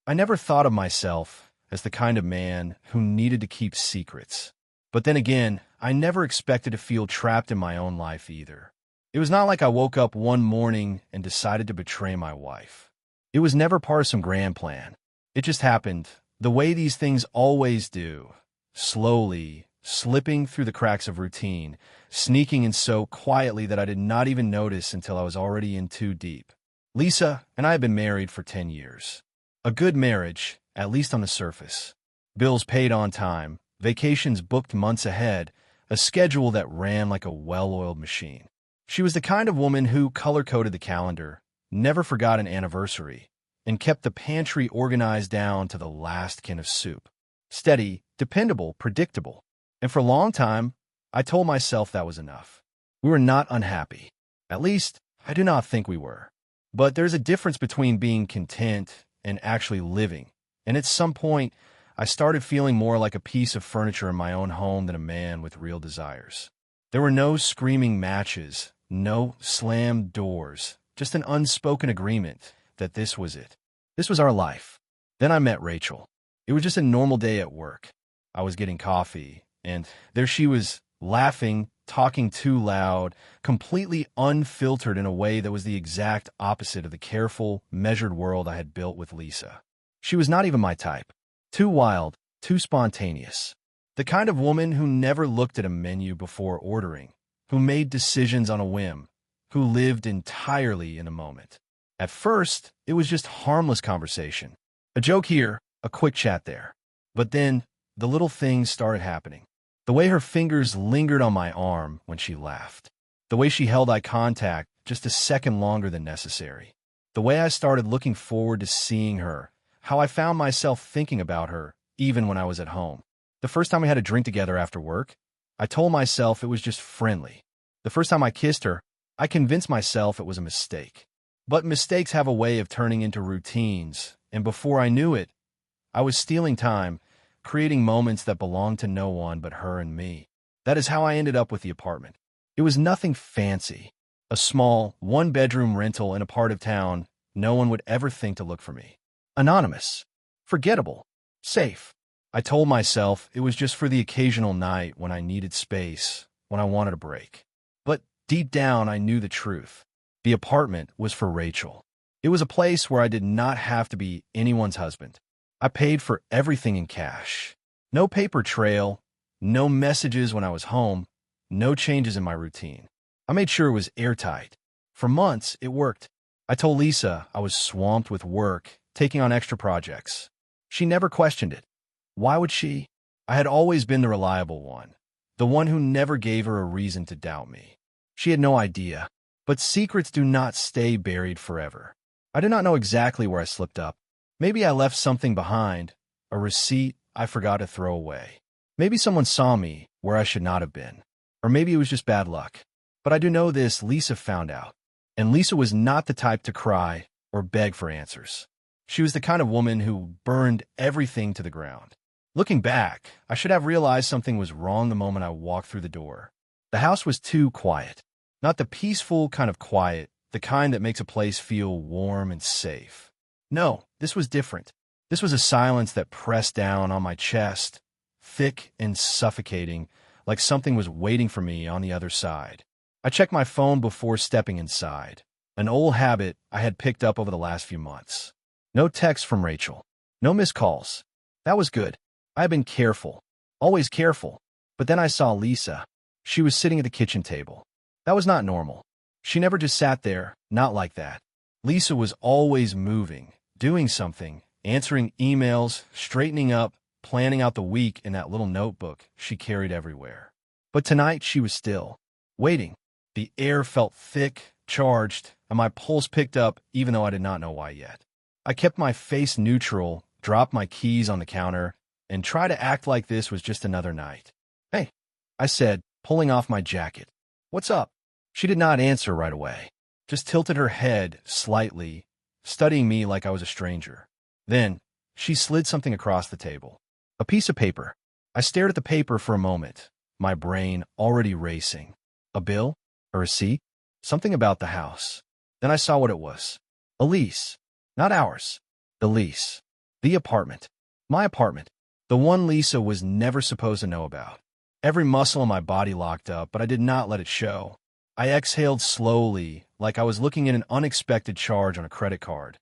I never thought of myself as the kind of man who needed to keep secrets. But then again, I never expected to feel trapped in my own life either. It was not like I woke up one morning and decided to betray my wife. It was never part of some grand plan. It just happened, the way these things always do, slowly, slipping through the cracks of routine, sneaking in so quietly that I did not even notice until I was already in too deep. Lisa and I have been married for 10 years. A good marriage, at least on the surface. Bills paid on time, vacations booked months ahead, a schedule that ran like a well-oiled machine. She was the kind of woman who color-coded the calendar, never forgot an anniversary, and kept the pantry organized down to the last can of soup. Steady, dependable, predictable. And for a long time, I told myself that was enough. We were not unhappy. At least, I do not think we were. But there's a difference between being content and actually living. And at some point, I started feeling more like a piece of furniture in my own home than a man with real desires. There were no screaming matches, no slammed doors, just an unspoken agreement that this was it. This was our life. Then I met Rachel. It was just a normal day at work. I was getting coffee, and there she was, laughing, talking too loud, completely unfiltered in a way that was the exact opposite of the careful, measured world I had built with Lisa. She was not even my type. Too wild, too spontaneous. The kind of woman who never looked at a menu before ordering, who made decisions on a whim, who lived entirely in a moment. At first, it was just harmless conversation. A joke here, a quick chat there. But then, the little things started happening. The way her fingers lingered on my arm when she laughed. The way she held eye contact just a second longer than necessary. The way I started looking forward to seeing her. How I found myself thinking about her, even when I was at home. The first time we had a drink together after work, I told myself it was just friendly. The first time I kissed her, I convinced myself it was a mistake. But mistakes have a way of turning into routines, and before I knew it, I was stealing time, creating moments that belonged to no one but her and me. That is how I ended up with the apartment. It was nothing fancy. A small, one-bedroom rental in a part of town no one would ever think to look for me. Anonymous. Forgettable. Safe. I told myself it was just for the occasional night when I needed space, when I wanted a break. But deep down, I knew the truth. The apartment was for Rachel. It was a place where I did not have to be anyone's husband. I paid for everything in cash. No paper trail, no messages when I was home, no changes in my routine. I made sure it was airtight. For months, it worked. I told Lisa I was swamped with work, taking on extra projects. She never questioned it. Why would she? I had always been the reliable one, the one who never gave her a reason to doubt me. She had no idea. But secrets do not stay buried forever. I do not know exactly where I slipped up. Maybe I left something behind, a receipt I forgot to throw away. Maybe someone saw me where I should not have been. Or maybe it was just bad luck. But I do know this, Lisa found out. And Lisa was not the type to cry or beg for answers. She was the kind of woman who burned everything to the ground. Looking back, I should have realized something was wrong the moment I walked through the door. The house was too quiet. Not the peaceful kind of quiet, the kind that makes a place feel warm and safe. No, this was different. This was a silence that pressed down on my chest, thick and suffocating, like something was waiting for me on the other side. I checked my phone before stepping inside, an old habit I had picked up over the last few months. No text from Rachel. No missed calls. That was good. I had been careful. Always careful. But then I saw Lisa. She was sitting at the kitchen table. That was not normal. She never just sat there, not like that. Lisa was always moving, doing something, answering emails, straightening up, planning out the week in that little notebook she carried everywhere. But tonight she was still, waiting. The air felt thick, charged, and my pulse picked up even though I did not know why yet. I kept my face neutral, dropped my keys on the counter, and tried to act like this was just another night. "Hey," I said, pulling off my jacket. "What's up?" She did not answer right away, just tilted her head slightly, studying me like I was a stranger. Then, she slid something across the table. A piece of paper. I stared at the paper for a moment, my brain already racing. A bill? A receipt? Something about the house. Then I saw what it was. A lease. Not ours. The lease. The apartment. My apartment. The one Lisa was never supposed to know about. Every muscle in my body locked up, but I did not let it show. I exhaled slowly, like I was looking at an unexpected charge on a credit card.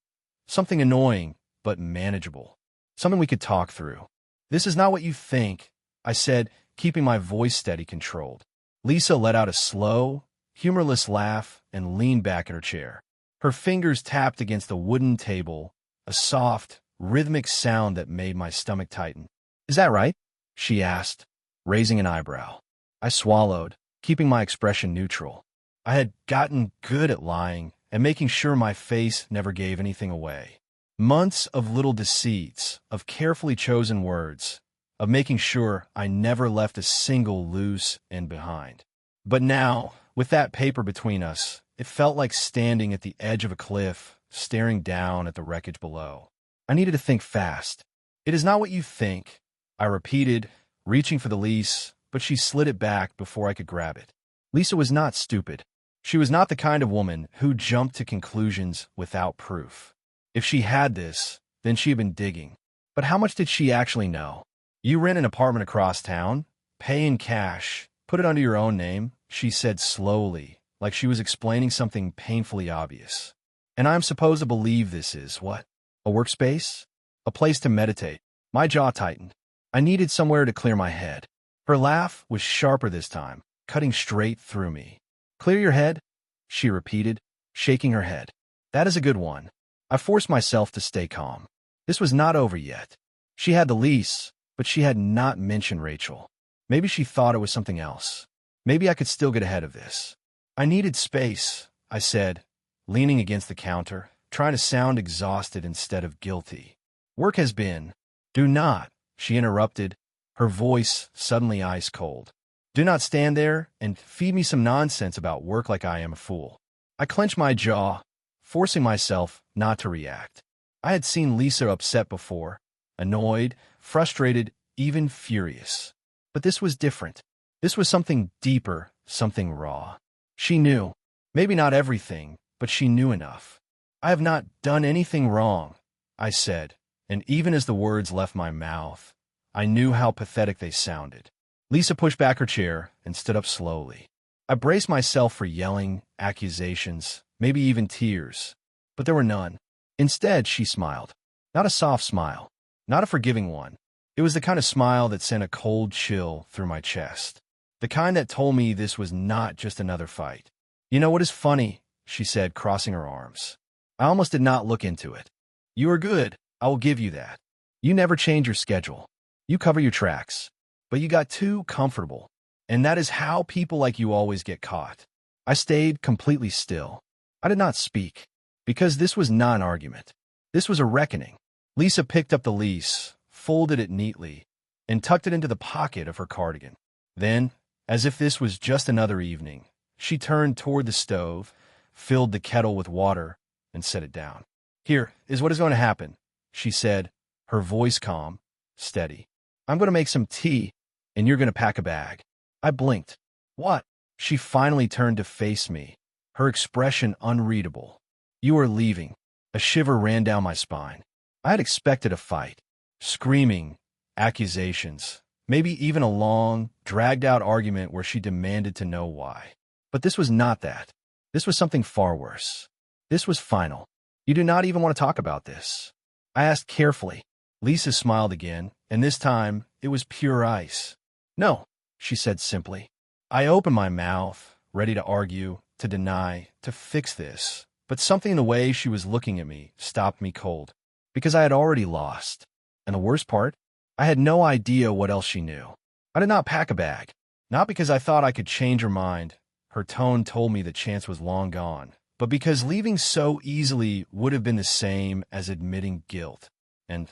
Something annoying, but manageable. Something we could talk through. This is not what you think, I said, keeping my voice steady, controlled. Lisa let out a slow, humorless laugh and leaned back in her chair. Her fingers tapped against the wooden table, a soft, rhythmic sound that made my stomach tighten. Is that right? She asked, raising an eyebrow. I swallowed, keeping my expression neutral. I had gotten good at lying and making sure my face never gave anything away. Months of little deceits, of carefully chosen words, of making sure I never left a single loose end behind. But now, with that paper between us, it felt like standing at the edge of a cliff, staring down at the wreckage below. I needed to think fast. It is not what you think, I repeated, reaching for the lease, but she slid it back before I could grab it. Lisa was not stupid. She was not the kind of woman who jumped to conclusions without proof. If she had this, then she had been digging. But how much did she actually know? You rent an apartment across town, pay in cash, put it under your own name, she said slowly, like she was explaining something painfully obvious. And I'm supposed to believe this is, what? A workspace? A place to meditate. My jaw tightened. I needed somewhere to clear my head. Her laugh was sharper this time, cutting straight through me. Clear your head? She repeated, shaking her head. That is a good one. I forced myself to stay calm. This was not over yet. She had the lease, but she had not mentioned Rachel. Maybe she thought it was something else. Maybe I could still get ahead of this. I needed space, I said, leaning against the counter, trying to sound exhausted instead of guilty. Work has been. Do not, she interrupted, her voice suddenly ice cold. Do not stand there and feed me some nonsense about work like I am a fool. I clenched my jaw, forcing myself not to react. I had seen Lisa upset before, annoyed, frustrated, even furious. But this was different. This was something deeper, something raw. She knew. Maybe not everything, but she knew enough. I have not done anything wrong, I said, and even as the words left my mouth, I knew how pathetic they sounded. Lisa pushed back her chair and stood up slowly. I braced myself for yelling, accusations, maybe even tears, but there were none. Instead, she smiled. Not a soft smile, not a forgiving one. It was the kind of smile that sent a cold chill through my chest. The kind that told me this was not just another fight. You know what is funny? She said, crossing her arms. I almost did not look into it. You are good, I will give you that. You never change your schedule. You cover your tracks. But you got too comfortable. And that is how people like you always get caught. I stayed completely still. I did not speak, because this was not an argument. This was a reckoning. Lisa picked up the lease, folded it neatly, and tucked it into the pocket of her cardigan. Then, as if this was just another evening, she turned toward the stove, filled the kettle with water, and set it down. Here is what is going to happen, she said, her voice calm, steady. I'm going to make some tea, and you're going to pack a bag. I blinked. What? She finally turned to face me, her expression unreadable. You are leaving. A shiver ran down my spine. I had expected a fight. Screaming, accusations, maybe even a long, dragged-out argument where she demanded to know why. But this was not that. This was something far worse. This was final. You do not even want to talk about this. I asked carefully. Lisa smiled again, and this time it was pure ice. No, she said simply. I opened my mouth, ready to argue, to deny, to fix this, but something in the way she was looking at me stopped me cold, because I had already lost. And the worst part, I had no idea what else she knew. I did not pack a bag, not because I thought I could change her mind. Her tone told me the chance was long gone, but because leaving so easily would have been the same as admitting guilt. And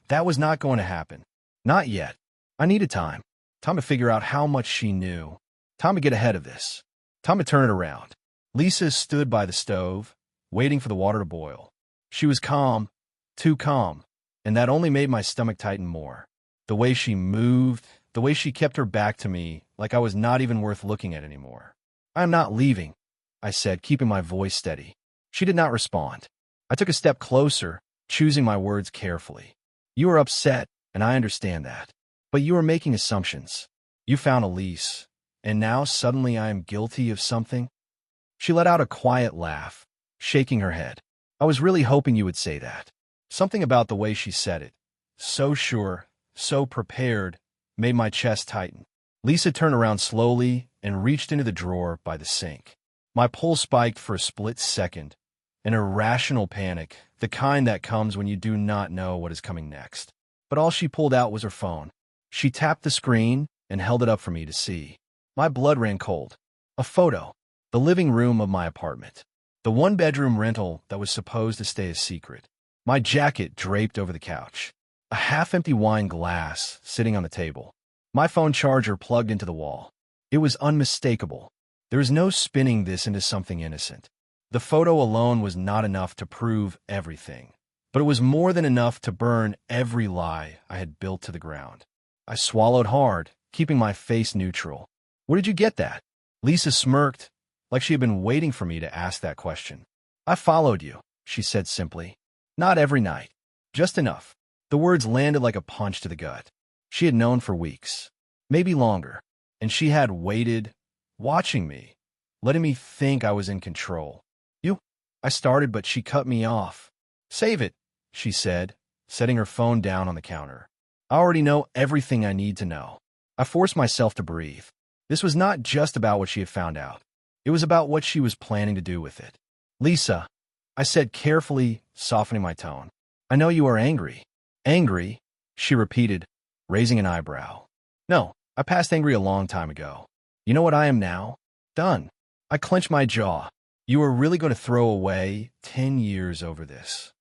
that was not going to happen. Not yet. I needed time. Time to figure out how much she knew. Time to get ahead of this. Time to turn it around. Lisa stood by the stove, waiting for the water to boil. She was calm, too calm, and that only made my stomach tighten more. The way she moved, the way she kept her back to me, like I was not even worth looking at anymore. I am not leaving, I said, keeping my voice steady. She did not respond. I took a step closer, choosing my words carefully. You are upset, and I understand that. But you are making assumptions. You found Elise, and now suddenly I am guilty of something? She let out a quiet laugh, shaking her head. I was really hoping you would say that. Something about the way she said it, so sure, so prepared, made my chest tighten. Lisa turned around slowly and reached into the drawer by the sink. My pulse spiked for a split second, an irrational panic, the kind that comes when you do not know what is coming next. But all she pulled out was her phone. She tapped the screen and held it up for me to see. My blood ran cold. A photo. The living room of my apartment. The one-bedroom rental that was supposed to stay a secret. My jacket draped over the couch. A half-empty wine glass sitting on the table. My phone charger plugged into the wall. It was unmistakable. There was no spinning this into something innocent. The photo alone was not enough to prove everything, but it was more than enough to burn every lie I had built to the ground. I swallowed hard, keeping my face neutral. Where did you get that? Lisa smirked, like she had been waiting for me to ask that question. I followed you, she said simply. Not every night. Just enough. The words landed like a punch to the gut. She had known for weeks, maybe longer, and she had waited, watching me, letting me think I was in control. You? I started, but she cut me off. Save it, she said, setting her phone down on the counter. I already know everything I need to know. I forced myself to breathe. This was not just about what she had found out. It was about what she was planning to do with it. Lisa, I said carefully, softening my tone. I know you are angry. Angry? She repeated, raising an eyebrow. No, I passed angry a long time ago. You know what I am now? Done. I clenched my jaw. You are really going to throw away 10 years over this.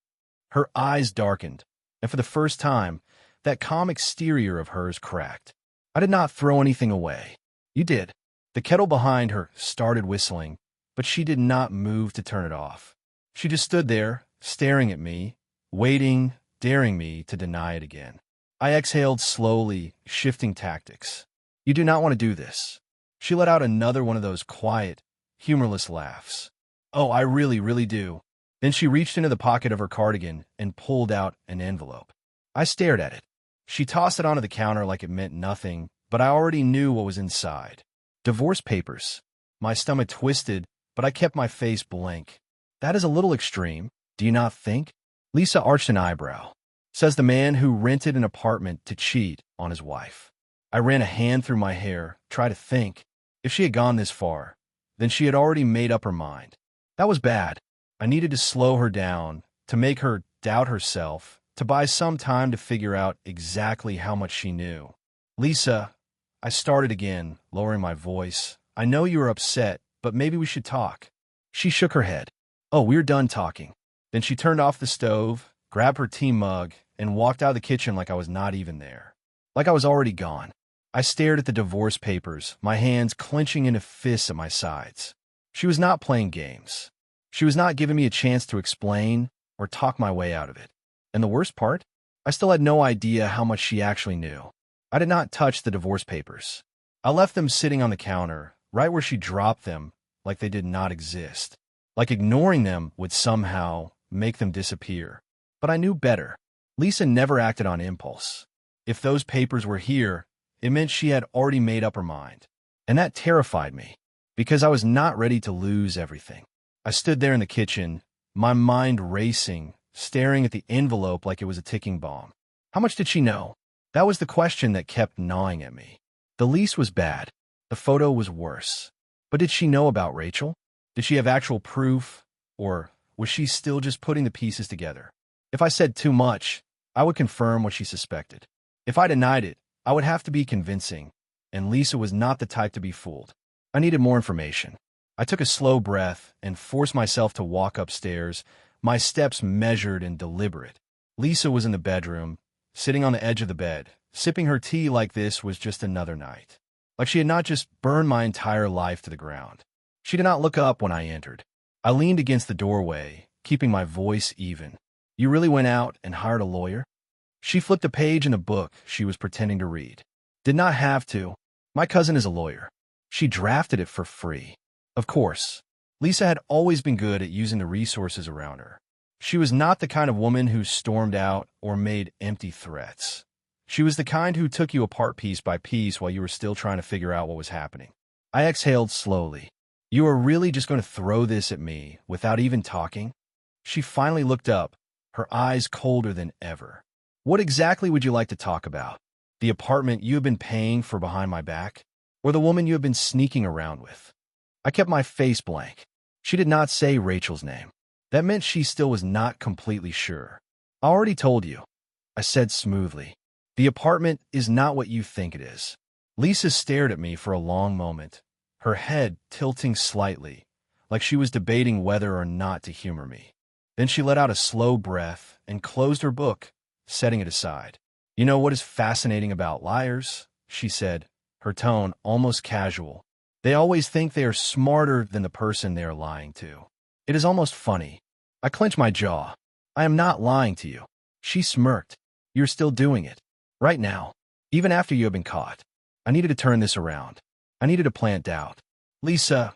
Her eyes darkened, and for the first time, that calm exterior of hers cracked. I did not throw anything away. You did. The kettle behind her started whistling, but she did not move to turn it off. She just stood there, staring at me, waiting, daring me to deny it again. I exhaled slowly, shifting tactics. You do not want to do this. She let out another one of those quiet, humorless laughs. Oh, I really, really do. Then she reached into the pocket of her cardigan and pulled out an envelope. I stared at it. She tossed it onto the counter like it meant nothing, but I already knew what was inside. Divorce papers. My stomach twisted, but I kept my face blank. That is a little extreme, do you not think? Lisa arched an eyebrow. Says the man who rented an apartment to cheat on his wife. I ran a hand through my hair, tried to think. If she had gone this far, then she had already made up her mind. That was bad. I needed to slow her down, to make her doubt herself, to buy some time to figure out exactly how much she knew. Lisa, I started again, lowering my voice. I know you are upset, but maybe we should talk. She shook her head. Oh, we're done talking. Then she turned off the stove, grabbed her tea mug, and walked out of the kitchen like I was not even there. Like I was already gone. I stared at the divorce papers, my hands clenching into fists at my sides. She was not playing games. She was not giving me a chance to explain or talk my way out of it. And the worst part? I still had no idea how much she actually knew. I did not touch the divorce papers. I left them sitting on the counter, right where she dropped them, like they did not exist. Like ignoring them would somehow make them disappear. But I knew better. Lisa never acted on impulse. If those papers were here, it meant she had already made up her mind. And that terrified me, because I was not ready to lose everything. I stood there in the kitchen, my mind racing, staring at the envelope like it was a ticking bomb. How much did she know? That was the question that kept gnawing at me. The lease was bad. The photo was worse. But did she know about Rachel? Did she have actual proof? Or was she still just putting the pieces together? If I said too much, I would confirm what she suspected. If I denied it, I would have to be convincing, and Lisa was not the type to be fooled. I needed more information. I took a slow breath and forced myself to walk upstairs, my steps measured and deliberate. Lisa was in the bedroom, sitting on the edge of the bed. Sipping her tea like this was just another night. Like she had not just burned my entire life to the ground. She did not look up when I entered. I leaned against the doorway, keeping my voice even. You really went out and hired a lawyer? She flipped a page in a book she was pretending to read. Did not have to. My cousin is a lawyer. She drafted it for free. Of course. Lisa had always been good at using the resources around her. She was not the kind of woman who stormed out or made empty threats. She was the kind who took you apart piece by piece while you were still trying to figure out what was happening. I exhaled slowly. You are really just going to throw this at me without even talking? She finally looked up, her eyes colder than ever. What exactly would you like to talk about? The apartment you have been paying for behind my back? Or the woman you have been sneaking around with? I kept my face blank. She did not say Rachel's name. That meant she still was not completely sure. I already told you, I said smoothly. The apartment is not what you think it is. Lisa stared at me for a long moment, her head tilting slightly, like she was debating whether or not to humor me. Then she let out a slow breath and closed her book, setting it aside. You know what is fascinating about liars? She said, her tone almost casual. They always think they are smarter than the person they are lying to. It is almost funny. I clenched my jaw. I am not lying to you. She smirked. You're still doing it. Right now. Even after you have been caught. I needed to turn this around. I needed to plant doubt. Lisa,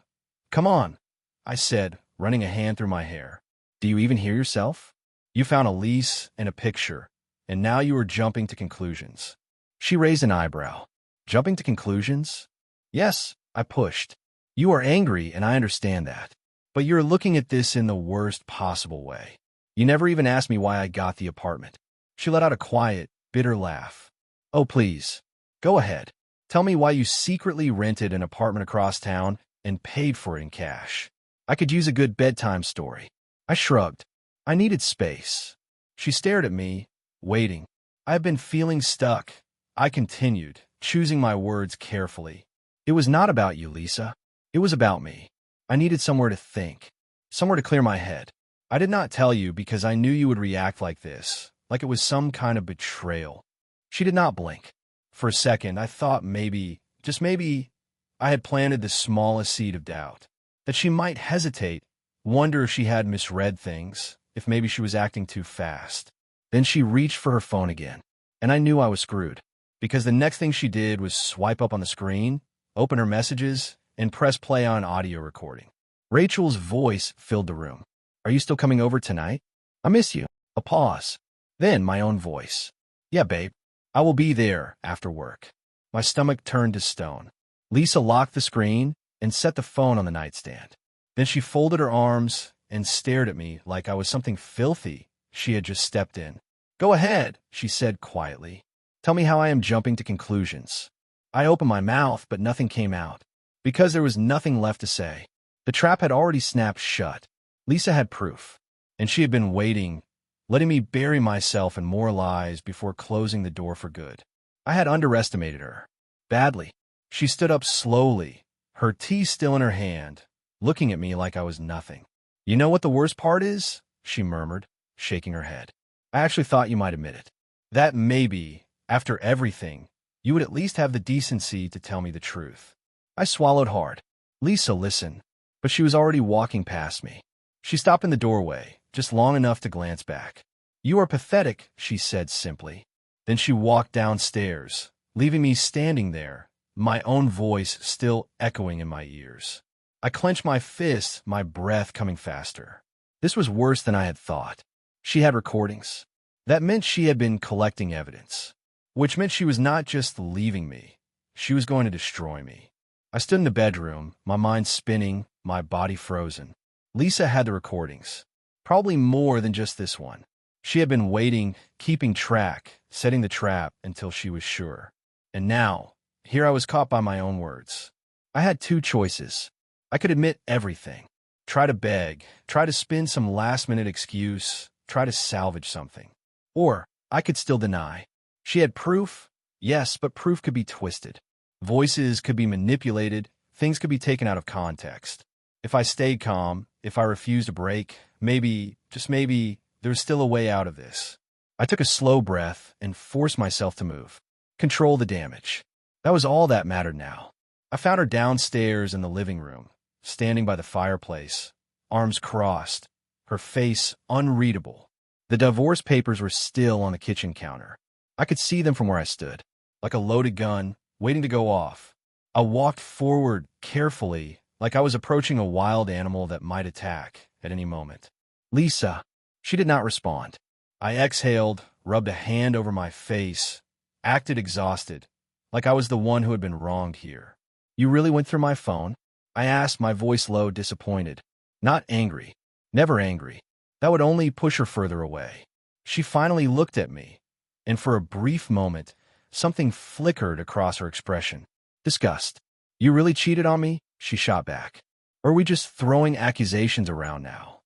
come on, I said, running a hand through my hair. Do you even hear yourself? You found a lease and a picture, and now you are jumping to conclusions. She raised an eyebrow. Jumping to conclusions? Yes, I pushed. You are angry, and I understand that. But you're looking at this in the worst possible way. You never even asked me why I got the apartment. She let out a quiet, bitter laugh. Oh, please. Go ahead. Tell me why you secretly rented an apartment across town and paid for it in cash. I could use a good bedtime story. I shrugged. I needed space. She stared at me, waiting. I have been feeling stuck. I continued, choosing my words carefully. It was not about you, Lisa. It was about me. I needed somewhere to think, somewhere to clear my head. I did not tell you because I knew you would react like this, like it was some kind of betrayal. She did not blink. For a second, I thought maybe, just maybe, I had planted the smallest seed of doubt. That she might hesitate, wonder if she had misread things, if maybe she was acting too fast. Then she reached for her phone again, and I knew I was screwed, because the next thing she did was swipe up on the screen, open her messages, and press play on audio recording. Rachel's voice filled the room. Are you still coming over tonight? I miss you. A pause. Then my own voice. Yeah, babe. I will be there after work. My stomach turned to stone. Lisa locked the screen and set the phone on the nightstand. Then she folded her arms and stared at me like I was something filthy she had just stepped in. Go ahead, she said quietly. Tell me how I am jumping to conclusions. I opened my mouth, but nothing came out, because there was nothing left to say. The trap had already snapped shut. Lisa had proof, and she had been waiting, letting me bury myself in more lies before closing the door for good. I had underestimated her. Badly. She stood up slowly, her tea still in her hand, looking at me like I was nothing. You know what the worst part is? She murmured, shaking her head. I actually thought you might admit it. That maybe, after everything, you would at least have the decency to tell me the truth. I swallowed hard. Lisa, listen. But she was already walking past me. She stopped in the doorway, just long enough to glance back. You are pathetic, she said simply. Then she walked downstairs, leaving me standing there, my own voice still echoing in my ears. I clenched my fists, my breath coming faster. This was worse than I had thought. She had recordings. That meant she had been collecting evidence, which meant she was not just leaving me. She was going to destroy me. I stood in the bedroom, my mind spinning, my body frozen. Lisa had the recordings. Probably more than just this one. She had been waiting, keeping track, setting the trap until she was sure. And now, here I was caught by my own words. I had two choices. I could admit everything. Try to beg, try to spin some last-minute excuse, try to salvage something. Or I could still deny. She had proof, yes, but proof could be twisted. Voices could be manipulated, things could be taken out of context. If I stayed calm, if I refused to break, maybe, just maybe, there was still a way out of this. I took a slow breath and forced myself to move. Control the damage. That was all that mattered now. I found her downstairs in the living room, standing by the fireplace, arms crossed, her face unreadable. The divorce papers were still on the kitchen counter. I could see them from where I stood, like a loaded gun, waiting to go off. I walked forward carefully, like I was approaching a wild animal that might attack at any moment. Lisa, She did not respond. I exhaled, rubbed a hand over my face, acted exhausted, like I was the one who had been wronged here. You really went through my phone? I asked, my voice low, disappointed. Not angry. Never angry. That would only push her further away. She finally looked at me, and for a brief moment, something flickered across her expression. Disgust. You really cheated on me? She shot back. Or are we just throwing accusations around now?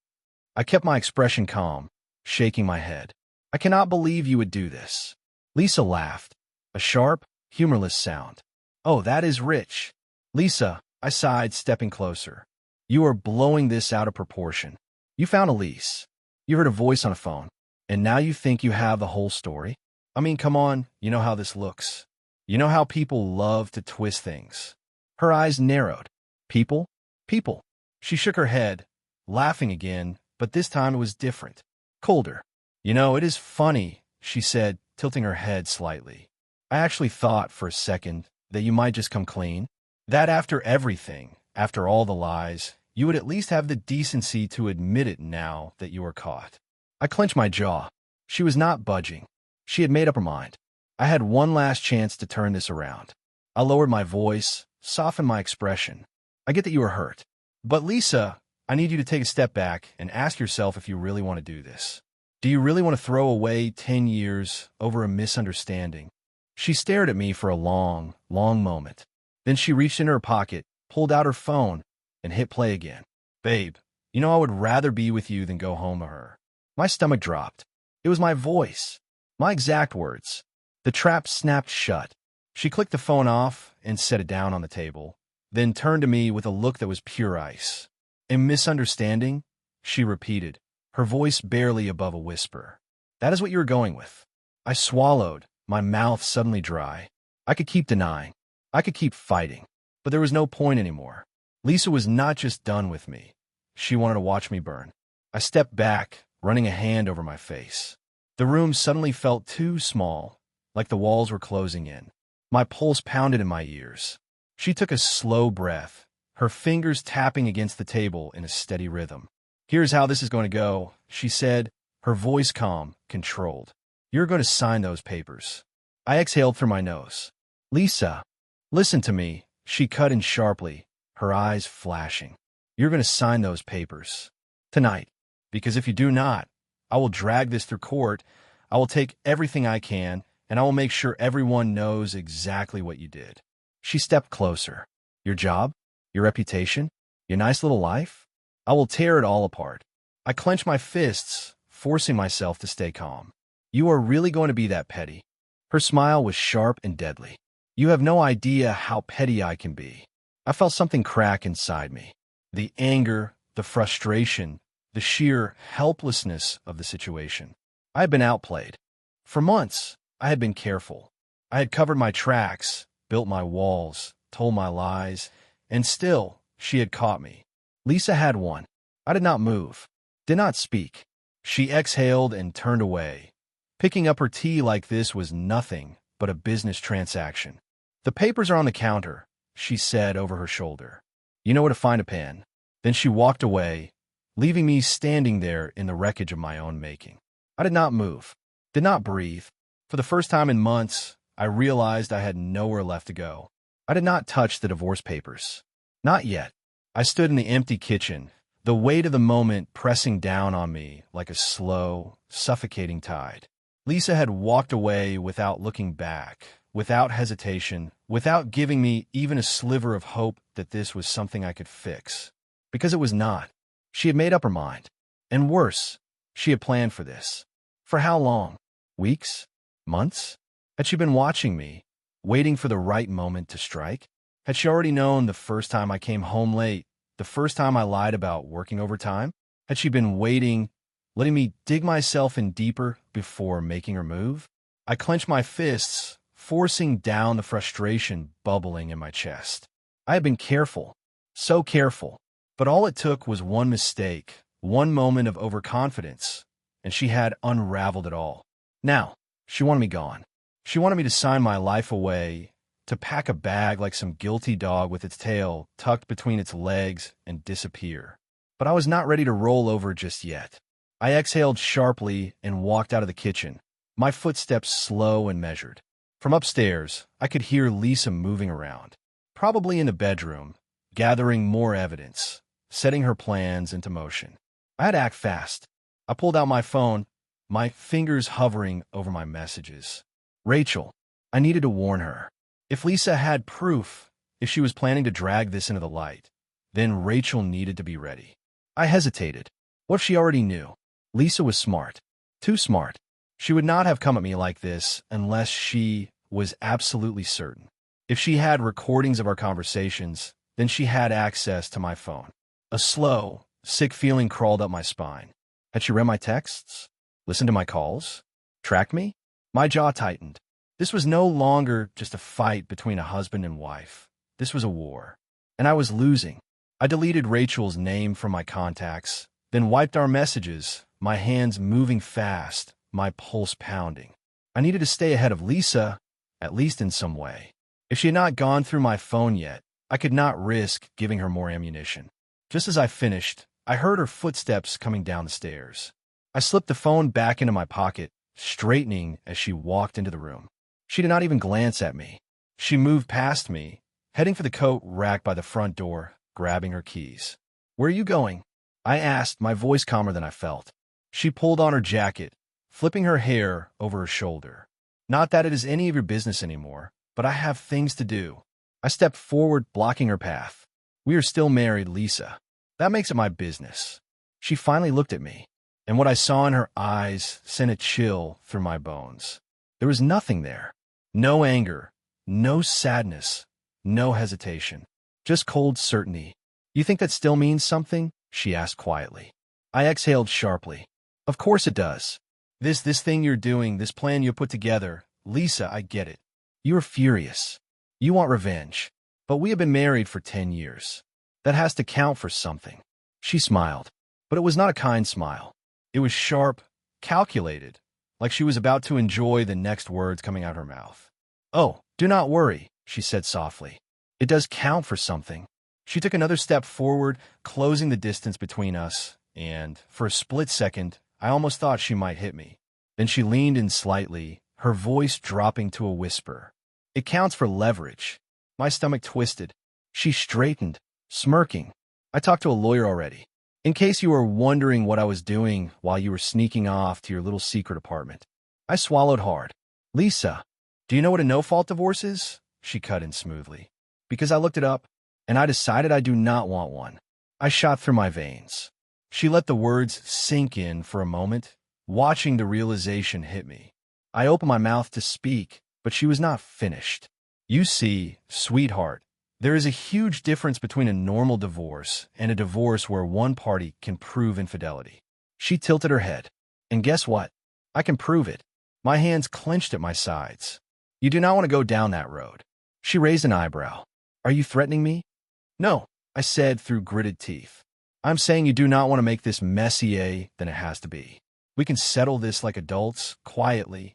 I kept my expression calm, shaking my head. I cannot believe you would do this. Lisa laughed, a sharp, humorless sound. Oh, that is rich. Lisa, I sighed, stepping closer. You are blowing this out of proportion. You found Elise. You heard a voice on a phone, and now you think you have the whole story? I mean, come on, you know how this looks. You know how people love to twist things. Her eyes narrowed. People? People. She shook her head, laughing again, but this time it was different. Colder. You know, it is funny, she said, tilting her head slightly. I actually thought for a second that you might just come clean. That after everything, after all the lies, you would at least have the decency to admit it now that you were caught. I clenched my jaw. She was not budging. She had made up her mind. I had one last chance to turn this around. I lowered my voice, softened my expression. I get that you are hurt. But Lisa, I need you to take a step back and ask yourself if you really want to do this. Do you really want to throw away 10 years over a misunderstanding? She stared at me for a long, long moment. Then she reached into her pocket, pulled out her phone, and hit play again. Babe, you know I would rather be with you than go home to her. My stomach dropped. It was my voice. My exact words. The trap snapped shut. She clicked the phone off and set it down on the table, then turned to me with a look that was pure ice. A misunderstanding? She repeated, her voice barely above a whisper. That is what you were going with. I swallowed, my mouth suddenly dry. I could keep denying. I could keep fighting. But there was no point anymore. Lisa was not just done with me. She wanted to watch me burn. I stepped back, running a hand over my face. The room suddenly felt too small, like the walls were closing in. My pulse pounded in my ears. She took a slow breath, her fingers tapping against the table in a steady rhythm. Here's how this is going to go, she said, her voice calm, controlled. You're going to sign those papers. I exhaled through my nose. Lisa, listen to me, she cut in sharply, her eyes flashing. You're going to sign those papers. Tonight. Because if you do not, I will drag this through court, I will take everything I can, and I will make sure everyone knows exactly what you did. She stepped closer. Your job? Your reputation? Your nice little life? I will tear it all apart. I clenched my fists, forcing myself to stay calm. You are really going to be that petty? Her smile was sharp and deadly. You have no idea how petty I can be. I felt something crack inside me. The anger, the frustration, the sheer helplessness of the situation. I had been outplayed. For months, I had been careful. I had covered my tracks, built my walls, told my lies, and still, she had caught me. Lisa had won. I did not move, did not speak. She exhaled and turned away. Picking up her tea like this was nothing but a business transaction. The papers are on the counter, she said over her shoulder. You know where to find a pen. Then she walked away, leaving me standing there in the wreckage of my own making. I did not move, did not breathe. For the first time in months, I realized I had nowhere left to go. I did not touch the divorce papers. Not yet. I stood in the empty kitchen, the weight of the moment pressing down on me like a slow, suffocating tide. Lisa had walked away without looking back, without hesitation, without giving me even a sliver of hope that this was something I could fix. Because it was not. She had made up her mind. And worse, she had planned for this. For how long? Weeks? Months? Had she been watching me, waiting for the right moment to strike? Had she already known the first time I came home late, the first time I lied about working overtime? Had she been waiting, letting me dig myself in deeper before making her move? I clenched my fists, forcing down the frustration bubbling in my chest. I had been careful, so careful, but all it took was one mistake, one moment of overconfidence, and she had unraveled it all. Now, she wanted me gone. She wanted me to sign my life away, to pack a bag like some guilty dog with its tail tucked between its legs and disappear. But I was not ready to roll over just yet. I exhaled sharply and walked out of the kitchen, my footsteps slow and measured. From upstairs, I could hear Lisa moving around, probably in the bedroom, gathering more evidence, setting her plans into motion. I had to act fast. I pulled out my phone, my fingers hovering over my messages. Rachel. I needed to warn her. If Lisa had proof, if she was planning to drag this into the light, then Rachel needed to be ready. I hesitated. What if she already knew? Lisa was smart. Too smart. She would not have come at me like this unless she was absolutely certain. If she had recordings of our conversations, then she had access to my phone. A slow, sick feeling crawled up my spine. Had she read my texts? Listened to my calls? Tracked me? My jaw tightened. This was no longer just a fight between a husband and wife. This was a war. And I was losing. I deleted Rachel's name from my contacts, then wiped our messages, my hands moving fast, my pulse pounding. I needed to stay ahead of Lisa, at least in some way. If she had not gone through my phone yet, I could not risk giving her more ammunition. Just as I finished, I heard her footsteps coming down the stairs. I slipped the phone back into my pocket, straightening as she walked into the room. She did not even glance at me. She moved past me, heading for the coat rack by the front door, grabbing her keys. "Where are you going?" I asked, my voice calmer than I felt. She pulled on her jacket, flipping her hair over her shoulder. "Not that it is any of your business anymore, but I have things to do." I stepped forward, blocking her path. "We are still married, Lisa. That makes it my business." She finally looked at me, and what I saw in her eyes sent a chill through my bones. There was nothing there. No anger, no sadness, no hesitation. Just cold certainty. "You think that still means something?" she asked quietly. I exhaled sharply. "Of course it does. This thing you're doing, this plan you put together, Lisa, I get it. You are furious. You want revenge. But we have been married for 10 years. That has to count for something." She smiled, but it was not a kind smile. It was sharp, calculated, like she was about to enjoy the next words coming out her mouth. "Oh, do not worry," she said softly. "It does count for something." She took another step forward, closing the distance between us, and, for a split second, I almost thought she might hit me. Then she leaned in slightly, her voice dropping to a whisper. "It counts for leverage." My stomach twisted. She straightened, smirking. "I talked to a lawyer already. In case you were wondering what I was doing while you were sneaking off to your little secret apartment." I swallowed hard. "Lisa, do you know what a no-fault divorce is?" She cut in smoothly. "Because I looked it up, and I decided I do not want one." I shot through my veins. She let the words sink in for a moment, watching the realization hit me. I opened my mouth to speak, but she was not finished. "You see, sweetheart, there is a huge difference between a normal divorce and a divorce where one party can prove infidelity." She tilted her head. "And guess what? I can prove it." My hands clenched at my sides. "You do not want to go down that road." She raised an eyebrow. "Are you threatening me?" "No," I said through gritted teeth. "I'm saying you do not want to make this messier than it has to be. We can settle this like adults, quietly."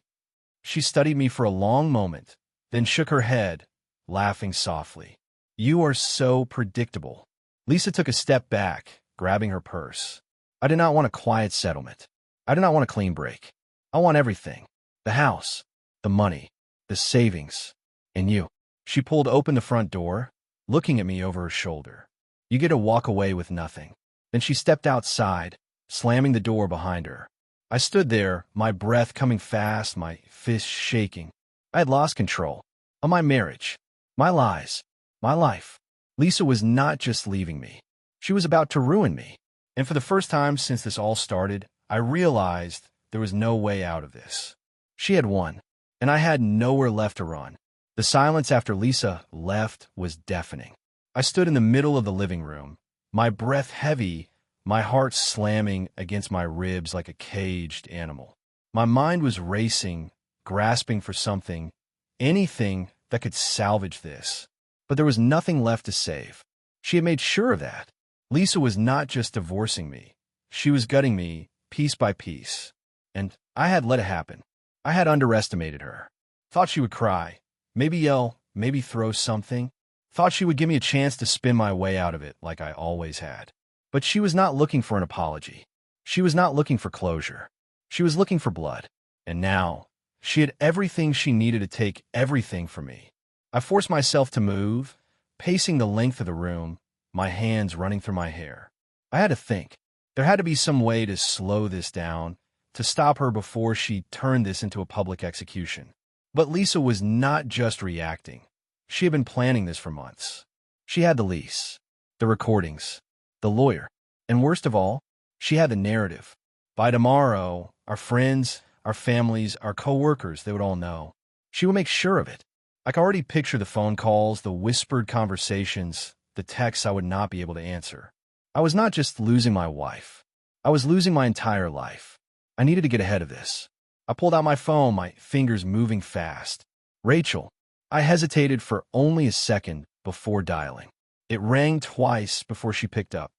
She studied me for a long moment, then shook her head, laughing softly. "You are so predictable." Lisa took a step back, grabbing her purse. "I do not want a quiet settlement. I do not want a clean break. I want everything. The house, the money, the savings, and you." She pulled open the front door, looking at me over her shoulder. "You get to walk away with nothing." Then she stepped outside, slamming the door behind her. I stood there, my breath coming fast, my fists shaking. I had lost control of my marriage, my lies, my life. Lisa was not just leaving me. She was about to ruin me. And for the first time since this all started, I realized there was no way out of this. She had won, and I had nowhere left to run. The silence after Lisa left was deafening. I stood in the middle of the living room, my breath heavy, my heart slamming against my ribs like a caged animal. My mind was racing, grasping for something, anything that could salvage this. But there was nothing left to save. She had made sure of that. Lisa was not just divorcing me. She was gutting me piece by piece. And I had let it happen. I had underestimated her. Thought she would cry, maybe yell, maybe throw something. Thought she would give me a chance to spin my way out of it like I always had. But she was not looking for an apology. She was not looking for closure. She was looking for blood. And now, she had everything she needed to take everything from me. I forced myself to move, pacing the length of the room, my hands running through my hair. I had to think. There had to be some way to slow this down, to stop her before she turned this into a public execution. But Lisa was not just reacting. She had been planning this for months. She had the lease, the recordings, the lawyer, and worst of all, she had the narrative. By tomorrow, our friends, our families, our co-workers, they would all know. She would make sure of it. I could already picture the phone calls, the whispered conversations, the texts I would not be able to answer. I was not just losing my wife. I was losing my entire life. I needed to get ahead of this. I pulled out my phone, my fingers moving fast. Rachel. I hesitated for only a second before dialing. It rang twice before she picked up.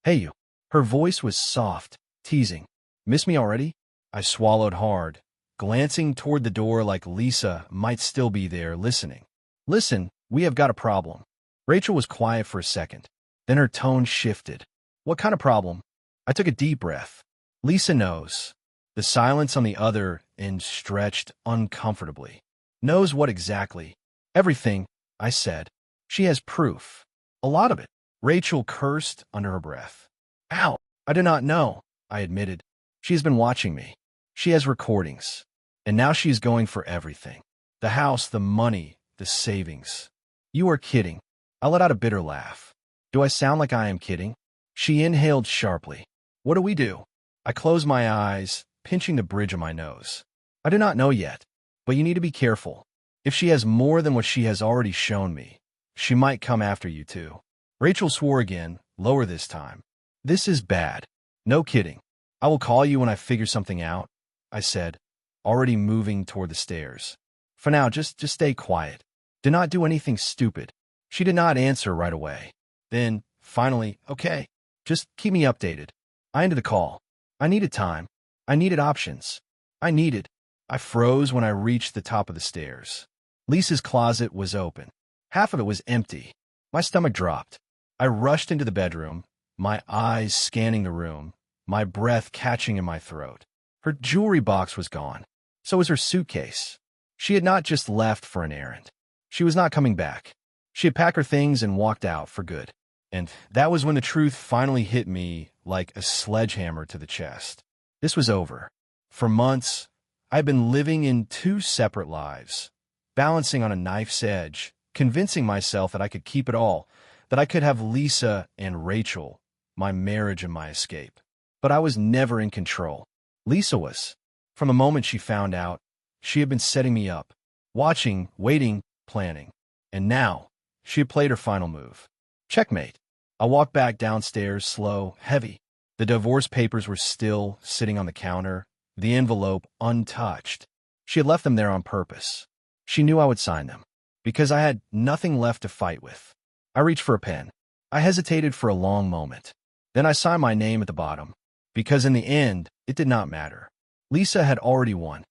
Hey, you. Her voice was soft, teasing. Miss me already? I swallowed hard, glancing toward the door like Lisa might still be there listening. Listen, we have got a problem. Rachel was quiet for a second. Then her tone shifted. What kind of problem? I took a deep breath. Lisa knows. The silence on the other end stretched uncomfortably. Knows what exactly? Everything, I said. She has proof. A lot of it. Rachel cursed under her breath. Ow, I did not know, I admitted. She has been watching me. She has recordings. And now she is going for everything. The house, the money, the savings. You are kidding. I let out a bitter laugh. Do I sound like I am kidding? She inhaled sharply. What do we do? I closed my eyes, pinching the bridge of my nose. I do not know yet, but you need to be careful. If she has more than what she has already shown me, she might come after you too. Rachel swore again, lower this time. This is bad. No kidding. I will call you when I figure something out, I said, already moving toward the stairs. For now, just stay quiet. Do not do anything stupid. She did not answer right away. Then, finally, okay, just keep me updated. I ended the call. I needed time. I needed options. I froze when I reached the top of the stairs. Lisa's closet was open. Half of it was empty. My stomach dropped. I rushed into the bedroom, my eyes scanning the room, my breath catching in my throat. Her jewelry box was gone. So was her suitcase. She had not just left for an errand. She was not coming back. She had packed her things and walked out for good. And that was when the truth finally hit me like a sledgehammer to the chest. This was over. For months, I had been living in two separate lives, balancing on a knife's edge, convincing myself that I could keep it all, that I could have Lisa and Rachel, my marriage and my escape. But I was never in control. Lisa was. From the moment she found out, she had been setting me up, watching, waiting, planning. And now, she had played her final move. Checkmate. I walked back downstairs, slow, heavy. The divorce papers were still sitting on the counter, the envelope untouched. She had left them there on purpose. She knew I would sign them, because I had nothing left to fight with. I reached for a pen. I hesitated for a long moment. Then I signed my name at the bottom, because in the end, it did not matter. Lisa had already won.